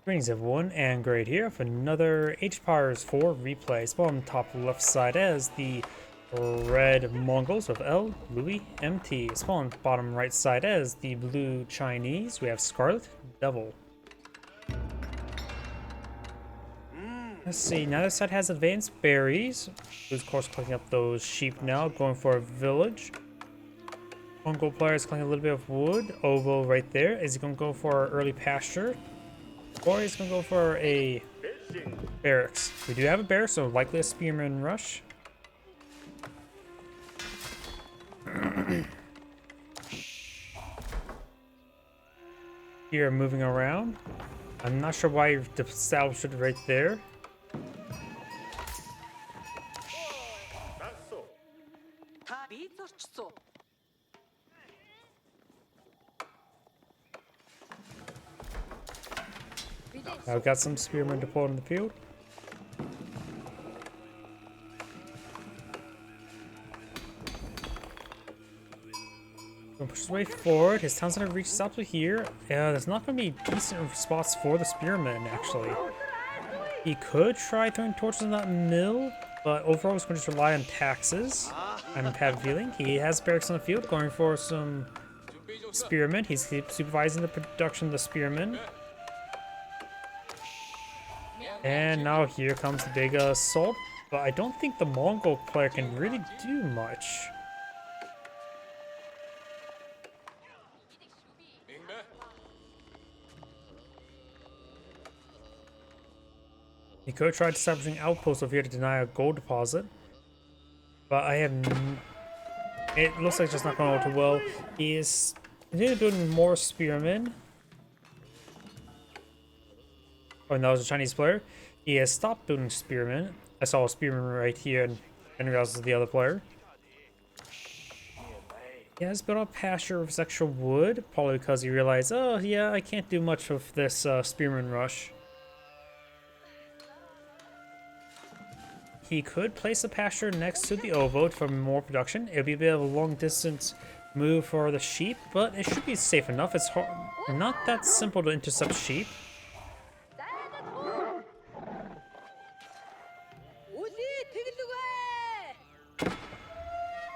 Greetings everyone, and great here for another Age of Empires 4 replay. Spawn on the top left side as the red Mongols of El.LoueMT. Spawn on the bottom right side as the blue Chinese. We have Scarlet, Devil. Let's see, now this side has advanced berries. Who's of course collecting up those sheep now, going for a village. Mongol player is collecting a little bit of wood. Ovo right there. Is he going to go for early pasture? Or he's gonna go for a barracks. We do have a barracks, so likely a spearman rush. Here, moving around. I'm not sure why you've established it right there. Now we've got some spearmen deployed in the field. Gonna push his way forward. His town's gonna reach up to here. There's not gonna be decent spots for the spearmen, actually. He could try throwing torches in that mill, but overall he's gonna just rely on taxes. I have a feeling. He has barracks on the field, going for some spearmen. He's supervising the production of the spearmen. And now here comes the big assault, but I don't think the Mongol player can really do much. He could try establishing outposts over here to deny a gold deposit, but it looks like it's just not going all too well. He is continuing building more spearmen. Oh, and that was a Chinese player. He has stopped building spearmen. I saw a spearman right here, and I realized it was the other player. He has built a pasture with extra wood, probably because he realized, oh yeah, I can't do much with this spearman rush. He could place a pasture next to the ovo for more production. It would be a bit of a long distance move for the sheep, but it should be safe enough. It's not that simple to intercept sheep.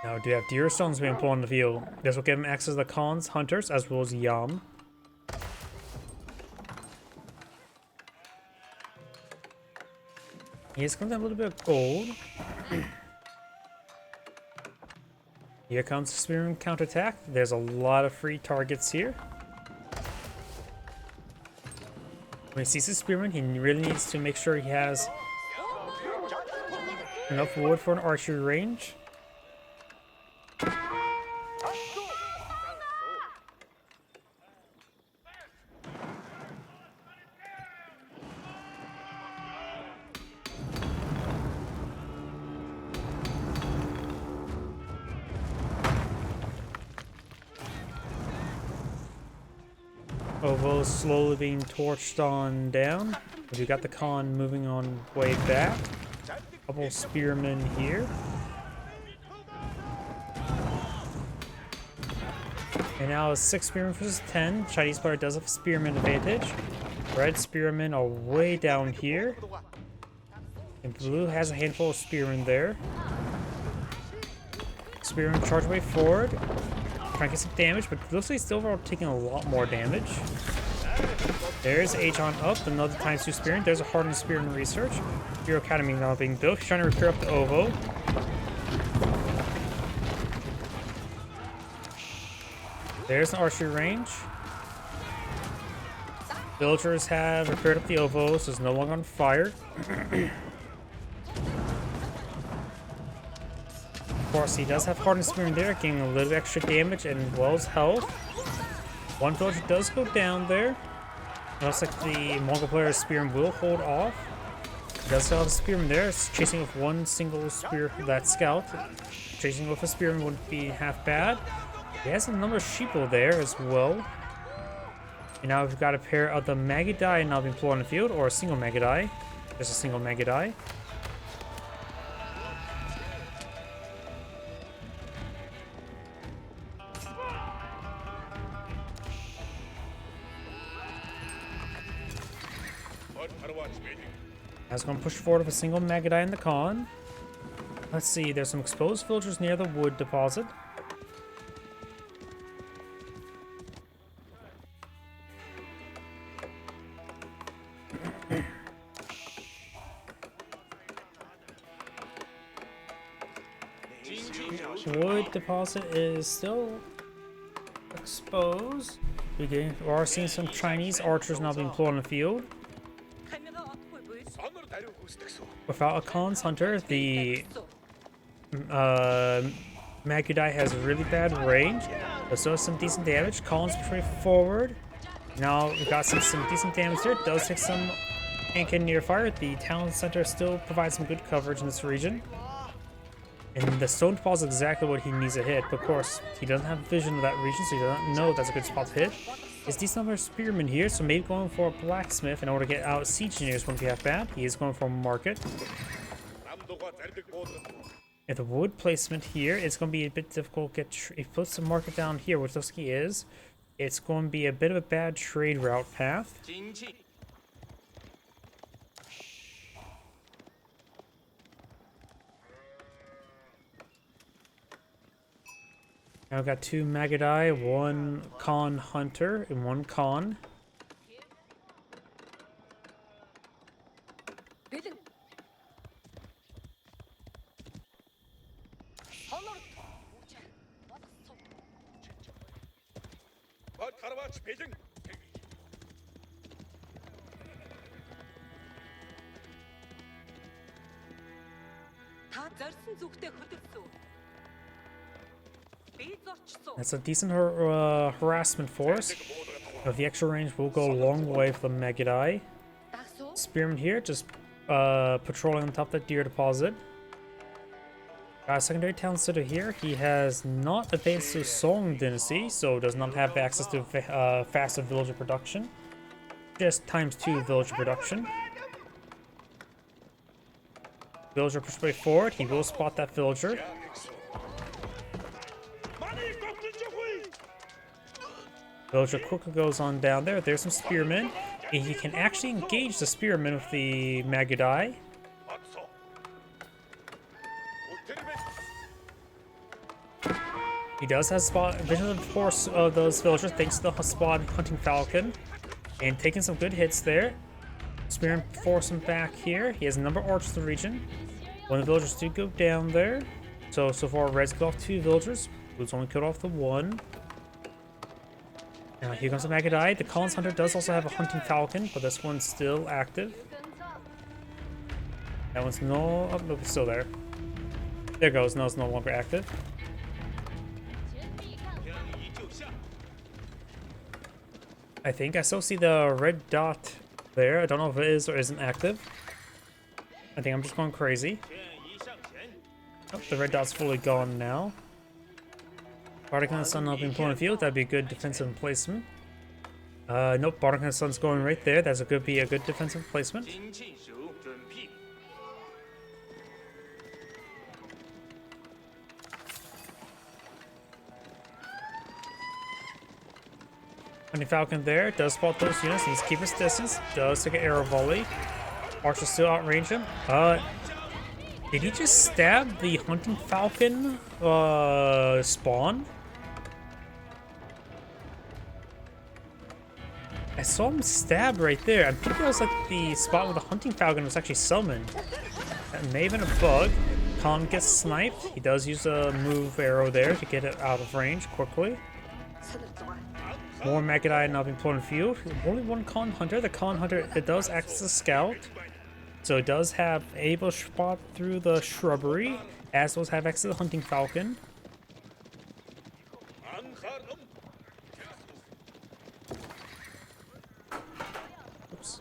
Now, do you have deer stones being pulled on the field? This will give him access to the Khan's hunters as well as Yam. He is going to have a little bit of gold. Here comes the spearman counterattack. There's a lot of free targets here. When he sees his spearman, he really needs to make sure he has enough wood for an archery range. Ovo slowly being torched on down. We got the Khan moving on way back. Couple spearmen here. And now it's 6 spearmen versus 10. Chinese player does have a spearman advantage. Red spearmen are way down here. And blue has a handful of spearmen there. Spearmen charge way forward. Trying to get some damage, but it looks like he's still overall taking a lot more damage. There's Agion up, another ×2 spearman. There's a hardened spearman research. Hero Academy now being built. He's trying to repair up the ovo. There's an archery range. Villagers have repaired up the ovo, so it's no longer on fire. Of course, he does have hardened spearman there, getting a little extra damage and well as health. One villager does go down there. It looks like the Mongol player's spearman will hold off. He does still have a spearman there. It's chasing with one single spear for that scout. Chasing with a spearman wouldn't be half bad. He has a number of sheeple there as well. And now we've got a pair of the Magidae now being deployed on the field, or a single Magidae. Just a single Magidae. I was going to push forward with a single Magadai in the con. Let's see, there's some exposed villagers near the wood deposit. Wood deposit is still exposed. We are seeing some Chinese archers now being pulled on the field. Without a Khan's Hunter, the Magudai has really bad range, but still some decent damage. Khan's pretty forward. Now we got some decent damage here. It does take some ink and near fire. The town center still provides some good coverage in this region. And the stone deposit is exactly what he needs to hit, but of course, he doesn't have vision of that region, so he doesn't know that's a good spot to hit. There's a decent number of spearmen here, so maybe going for a blacksmith in order to get out siege engineers won't be half bad. He is going for a market. If the wood placement here, it's going to be a bit difficult to get. If he puts the market down here, which looks like he is, it's going to be a bit of a bad trade route path. Now I've got two Magadai, one Khan Hunter, and one Khan. That's a decent harassment force. But the extra range will go a long way for the Magadai. Spearman here, just patrolling on top of the deer deposit. Got a secondary town center here. He has not advanced to Song Dynasty, so does not have access to faster villager production. Just ×2 villager production. Villager pushed way forward. He will spot that villager. Villager quickly goes on down there. There's some spearmen. And he can actually engage the spearmen with the Magadai. He does have vision of the force of those villagers thanks to the spot hunting falcon. And taking some good hits there. Spearmen force him back here. He has a number of archers in the region. One of the villagers do go down there. So far Red's killed off 2 villagers. Blue's only killed off the 1. Now here comes the Magadai. The Khan's Hunter does also have a hunting falcon, but this one's still active. That one's no... Oh, nope, it's still there. There it goes. No, it's no longer active. I think I still see the red dot there. I don't know if it is or isn't active. I think I'm just going crazy. Oh, the red dot's fully gone now. Bardic and the Sun up in point of field. That'd be a good defensive placement. Nope, Bardic and the Sun's going right there. That's be a good defensive placement. Hunting Falcon there. Does spot those units. Needs to keep his distance. Does take an arrow volley. Archer still outrange him. Did he just stab the Hunting Falcon spawn? I saw him stab right there. I think that was like the spot where the Hunting Falcon was actually summoned. That may have been a bug. Khan gets sniped. He does use a move arrow there to get it out of range quickly. More Magadai now being put in field. Only one Khan Hunter. The Khan Hunter, it does act as a scout. So it does have able spot through the shrubbery, as well as have access to the Hunting Falcon. Oops.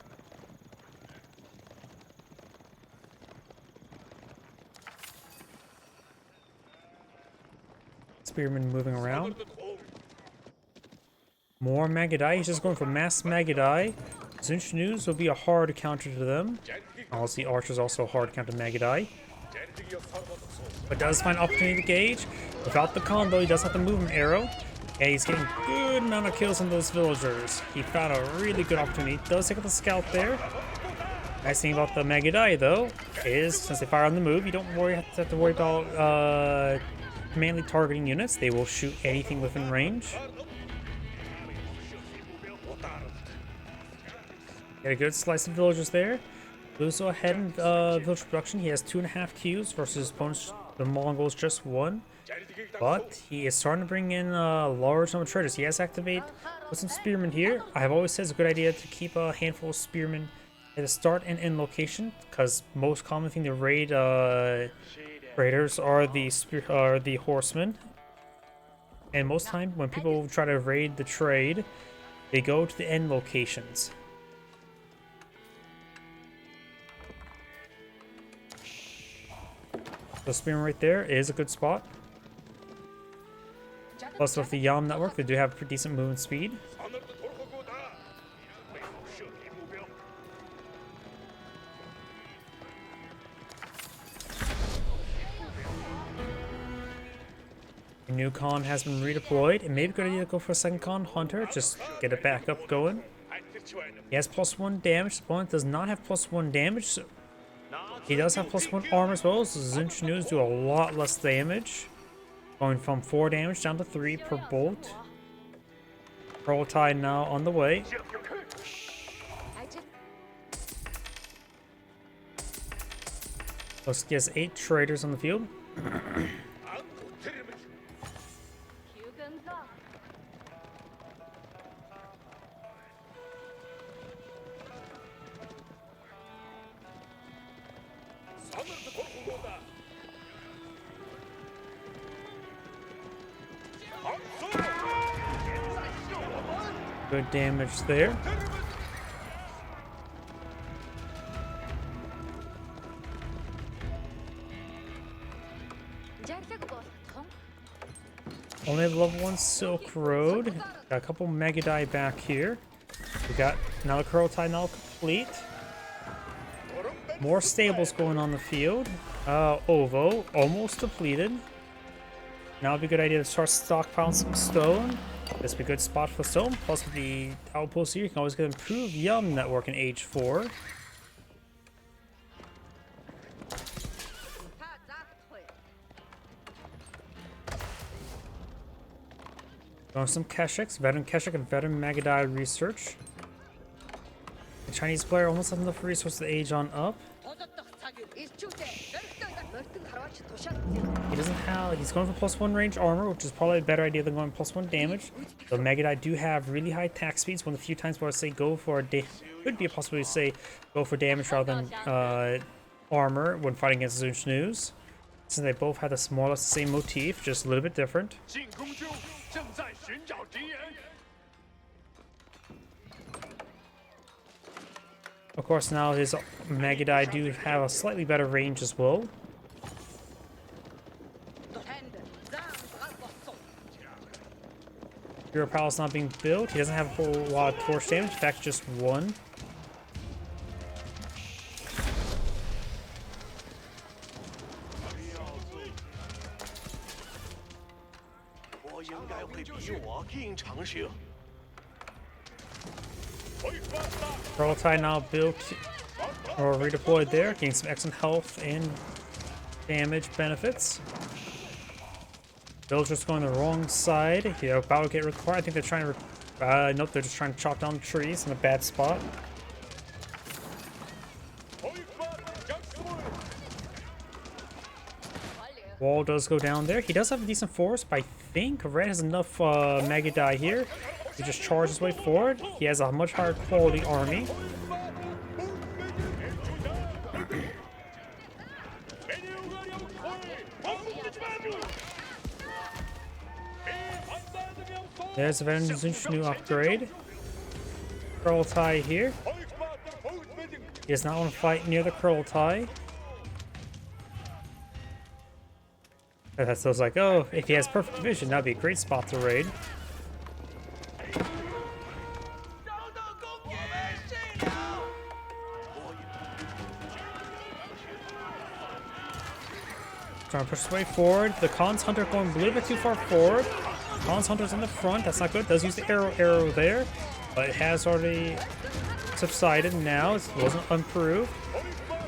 Spearman moving around. More Magadai. He's just going for mass Magadai. Zinch News will be a hard counter to them. Obviously, Archer's also a hard counter to Magadai. But does find opportunity to gauge. Without the con, though, he does have to move an arrow. And he's getting a good amount of kills on those villagers. He found a really good opportunity. Does take out the scout there. Nice thing about the Megadai though is since they fire on the move, you don't have to worry about mainly targeting units. They will shoot anything within range. Get a good slice of villagers there. Blue's ahead in village production. He has 2.5 queues versus opponents, the Mongols, just 1. But he is starting to bring in a large number of traders. He has activate with some spearmen here. I have always said it's a good idea to keep a handful of spearmen at the start and end location, because most common thing to raid raiders are the horsemen. And most time when people try to raid the trade, they go to the end locations. So spearman right there is a good spot. Plus with the Yam network, they do have pretty decent movement speed. A new con has been redeployed. It may be a good idea to go for a second con hunter, just get it back up going. He has +1 damage. The opponent does not have +1 damage. So he does have +1 armor as well, so Zunchunus do a lot less damage. Going from 4 damage down to 3 per bolt. Pearl Tide now on the way. Looks like he has 8 traders on the field. Good damage there. Only have level 1 Silk Road. Got a couple Megadai back here. We got now the Curl Tide now complete. More stables going on the field. Ovo almost depleted. Now it'd be a good idea to start stockpiling some stone. This would be a good spot for stone. Plus with the outpost here, you can always get improved Yum network in Age 4. Going some Keshiks, veteran Keshik and veteran Magadai research. The Chinese player almost has enough resources to age on up. He doesn't have, he's going for +1 range armor, which is probably a better idea than going +1 damage. The Megadai do have really high attack speeds. One of the few times where I say go for could be a possibility to say go for damage rather than armor when fighting against Zunchunus. Since they both have more or less the same motif, just a little bit different. Of course, now his Megadai do have a slightly better range as well. Hero Palace not being built. He doesn't have a whole lot of torch damage. In fact, just 1. Pearl Tide now built or redeployed there, getting some excellent health and damage benefits. Villagers going the wrong side. You know, about to get required. I think they're trying to. Nope, they're just trying to chop down the trees in a bad spot. Wall does go down there. He does have a decent force, but I think Red has enough Megadai here to just charge his way forward. He has a much higher quality army. There's a veteran Zunchunu upgrade. Curl Tie here. He does not want to fight near the Curl Tie. That's so like, oh, if he has perfect vision, that'd be a great spot to raid. Trying to push his way forward. The Khan's Hunter going a little bit too far forward. Khan's Hunter's in the front. That's not good. Does use the arrow there, but it has already subsided now. It wasn't improved.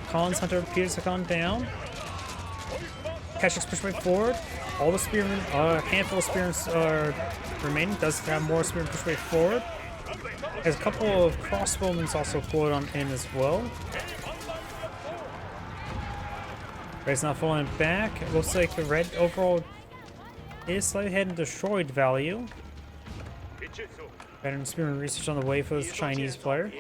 Khan's Hunter appears to have gone down. Kashik's pushed way forward. All the spearmen, a handful of spearmen are remaining. Does have more spearmen pushed way forward. There's a couple of crossbowmen also pulled on in as well. Red's not falling back. It looks like the red overall is slightly heading destroyed value. Veteran spearman research on the way for this Chinese player.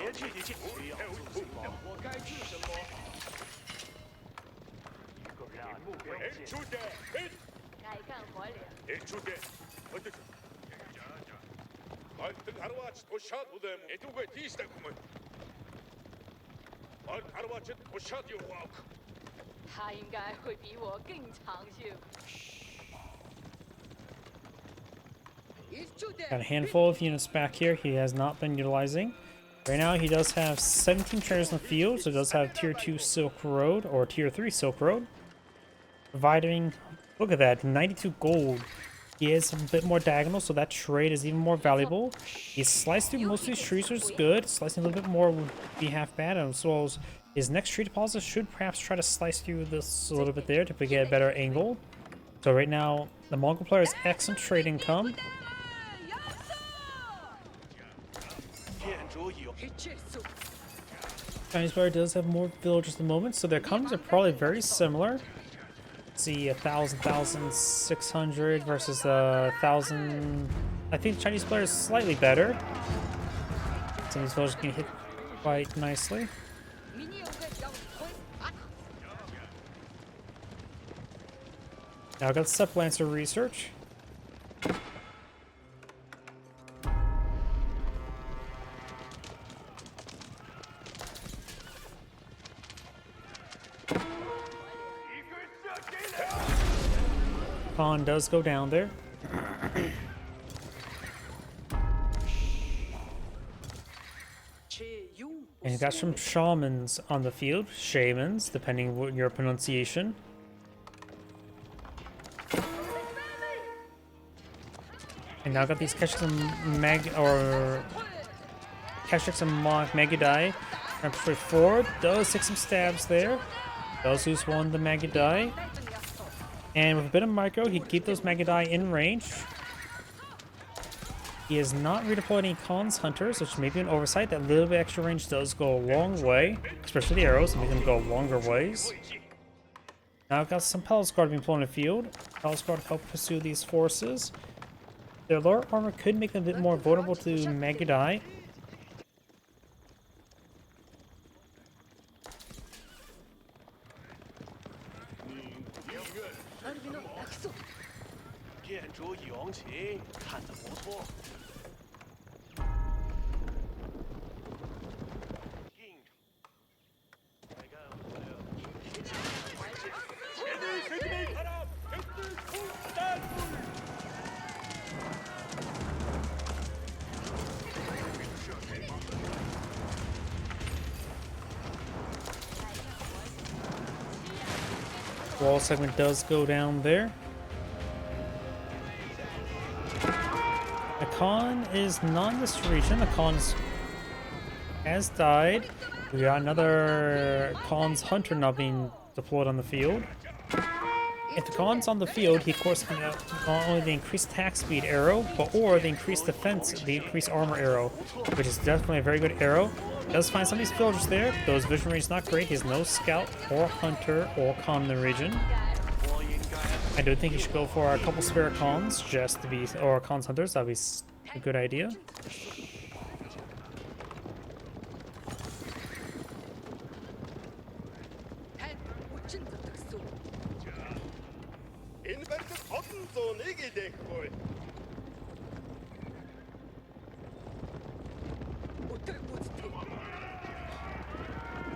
Got a handful of units back here he has not been utilizing. Right now he does have 17 trainers in the field, so he does have tier 2 Silk Road or tier 3 Silk Road. Providing, look at that, 92 gold. He is a bit more diagonal, so that trade is even more valuable. He's sliced through most of these trees, which is good. Slicing a little bit more would be half bad, as well as his next tree deposit should perhaps try to slice through this a little bit there to get a better angle. So right now, the Mongol player has excellent trade income. Chinese player does have more villagers at the moment, so their economies are probably very similar. See, 1,600 versus 1,000. I think the Chinese player is slightly better. Some of these villagers can hit quite nicely. Now I got Steppe Lancer research. Khan does go down there. And you got some shamans on the field. Shamans, depending on your pronunciation. And now I got these Keshiks and Magadai. And push forward. Does take some stabs there. Does lose one the Magadai. And with a bit of micro, he can keep those Magadai in range. He has not redeployed any Khan's Hunters, which may be an oversight. That little bit extra range does go a long way, especially the arrows, and make them go longer ways. Now I've got some Palace Guard being pulled in the field. Palace Guard help pursue these forces. Their lower armor could make them a bit more vulnerable to Magadai. Wall segment does go down there. The Khan is not in this region. The Khan has died. We got another Khan's Hunter now being deployed on the field. If the Khan's on the field, he of course can not only the increased attack speed arrow, but or the increased defense, the increased armor arrow, which is definitely a very good arrow. Does find some of these villagers there. Those vision range is not great. He has no scout or hunter or Khan in the region. I do think he should go for a couple spare Khans just to be, or Khan's hunters. That'd be a good idea.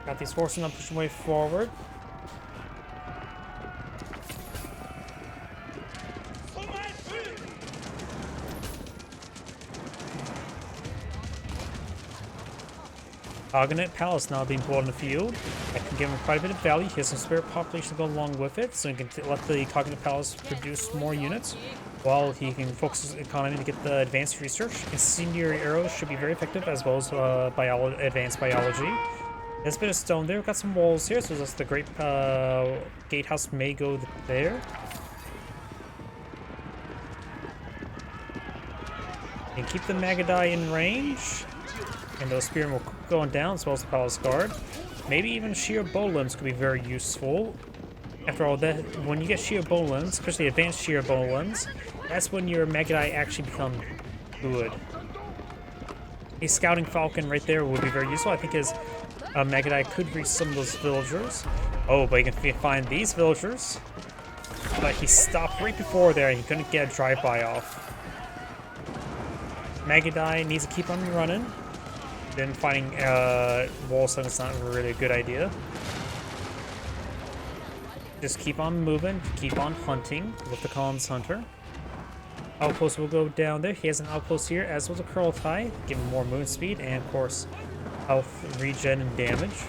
Got these forces now pushing way forward. Cognate Palace now being built in the field. That can give him quite a bit of value. He has some spirit population to go along with it, so he can let the Cognate Palace produce more units while he can focus his economy to get the advanced research. Incendiary arrows should be very effective, as well as advanced biology. There's a bit of stone there. We've got some walls here, so that's the great gatehouse may go there. And keep the Magadai in range. And those spearmen will keep going down, as well as the Palace Guard. Maybe even sheer bow limbs could be very useful. After all, that when you get sheer bow limbs, especially advanced sheer bow limbs, that's when your Magadai actually become good. A scouting falcon right there would be very useful. I think his Magadai could reach some of those villagers. Oh, but you can find these villagers. But he stopped right before there and he couldn't get a drive-by off. Magadai needs to keep on running. Then finding wall stone is not really a good idea. Just keep on moving, keep on hunting with the Collins Hunter. Outpost will go down there. He has an outpost here, as well as a Curl Tie, give him more movement speed and, of course, health, regen, and damage.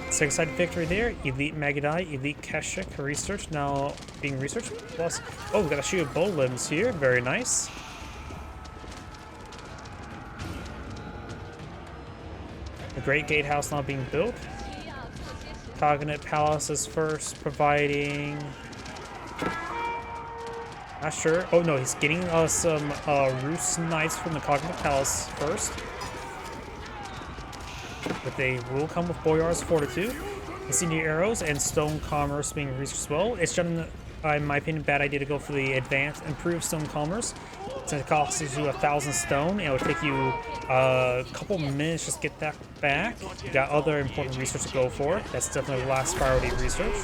Second side victory there. Elite Magadai, Elite Keshik research now being researched. Plus, oh, we got a shoot of bow limbs here. Very nice. The Great Gatehouse now being built. Cognate Palace is first, providing... Not sure. Oh no, he's getting some Roost Knights from the Cognate Palace first. But they will come with Boyar's Fortitude. Incendiary Arrows and Stone Commerce being reached as well. It's just, in my opinion, a bad idea to go for the advanced, improved Stone Commerce. Since it costs you 1,000 stone, it will take you a couple minutes just to get that back. You got other important research to go for. That's definitely the last priority research.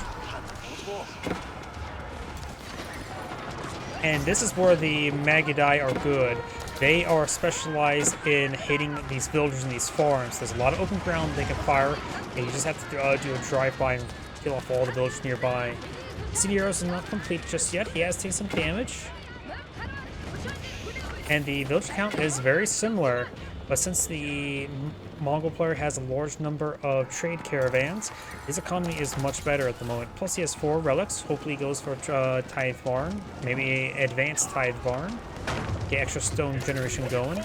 And this is where the Magadai are good. They are specialized in hitting these villagers in these farms. There's a lot of open ground they can fire, and you just have to do a drive-by and kill off all the villagers nearby. City Arrows is not complete just yet. He has taken some damage. And the village count is very similar, but since the Mongol player has a large number of trade caravans, his economy is much better at the moment. Plus he has 4 relics. Hopefully he goes for Tithe Barn, maybe an advanced Tithe Barn. Get extra stone generation going.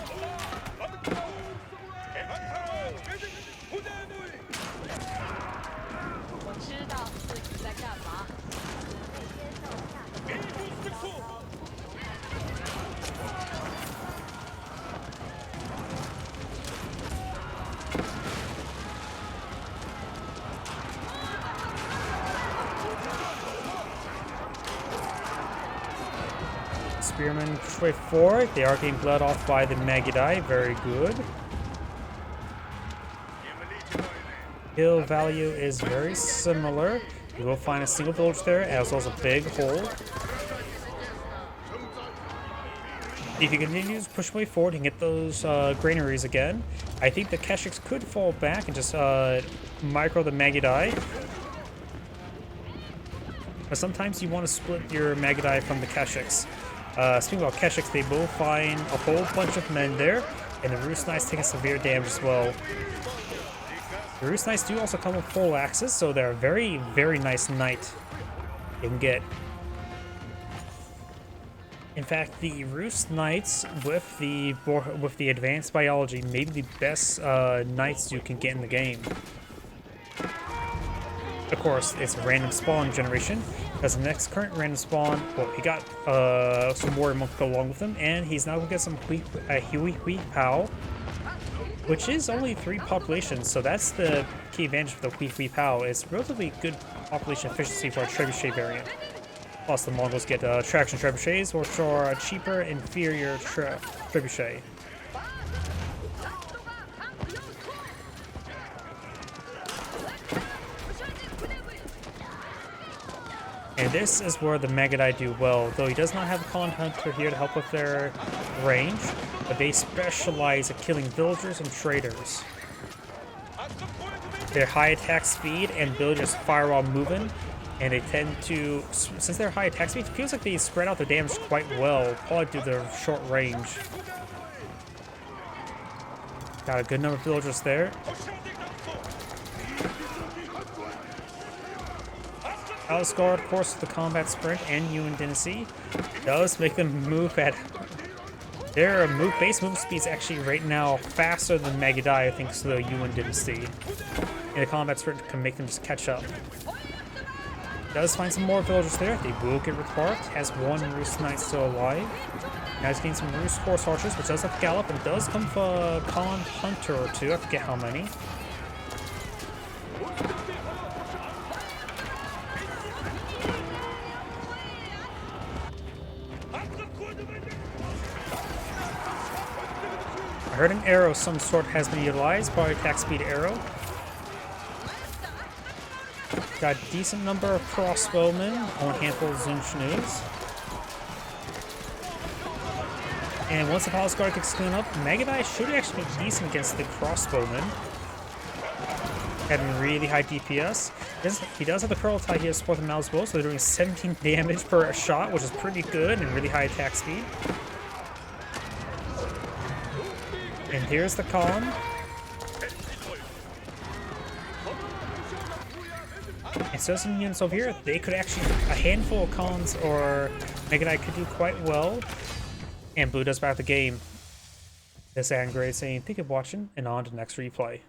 Spearmen push way forward. They are getting bled off by the Magadai. Very good. Hill value is very similar. You will find a single village there, as well as a big hole. If you continue to push way forward and get those granaries again, I think the Keshiks could fall back and just micro the Magadai. But sometimes you want to split your Magadai from the Keshiks. Speaking about Keshiks, they will find a whole bunch of men there, and the Roost Knights taking severe damage as well. The Roost Knights do also come with full axes, so they're a very, very nice knight you can get. In fact, the Roost Knights with the advanced biology may be the best knights you can get in the game. Of course, it's a random spawn generation, because the next current random spawn, well, he got some warrior monk to go along with him, and he's now going to get some Hui Pow, which is only 3 populations, so that's the key advantage of the Hui Pow. It's relatively good population efficiency for a trebuchet variant. Plus, the Mongols get traction trebuchets, which are a cheaper, inferior trebuchet. And this is where the Magadai do well, though he does not have a Colin Hunter here to help with their range, but they specialize at killing villagers and traders. Their high attack speed and villagers fire while moving, and they tend to, since they're high attack speed, it feels like they spread out their damage quite well, probably due to their short range. Got a good number of villagers there. Scarlet, of course, with the combat sprint and Yuan Dynasty does make them move at their base move speed is actually right now faster than Megadai, thanks to the Yuan Dynasty. And the combat sprint can make them just catch up. Does find some more villagers there. They will get reparked. Has one Roost Knight still alive. Now he's getting some Roost Horse Archers, which does have Gallop, and does come for a Khan Hunter or two. I forget how many. I heard an arrow of some sort has been utilized, probably attack speed arrow. Got a decent number of crossbowmen on a handful of Zunchnoos. And once the Palace Guard gets cleaned up, Megadai should actually be decent against the crossbowmen. Having really high DPS. He does have the Pearl Tie here to support them as well, so they're doing 17 damage per shot, which is pretty good, and really high attack speed. And here's the Khan. And so some units over here, they could actually, a handful of Khans or Megadai could do quite well. And Blue does back the game. This is Great saying, thank you for watching, and on to the next replay.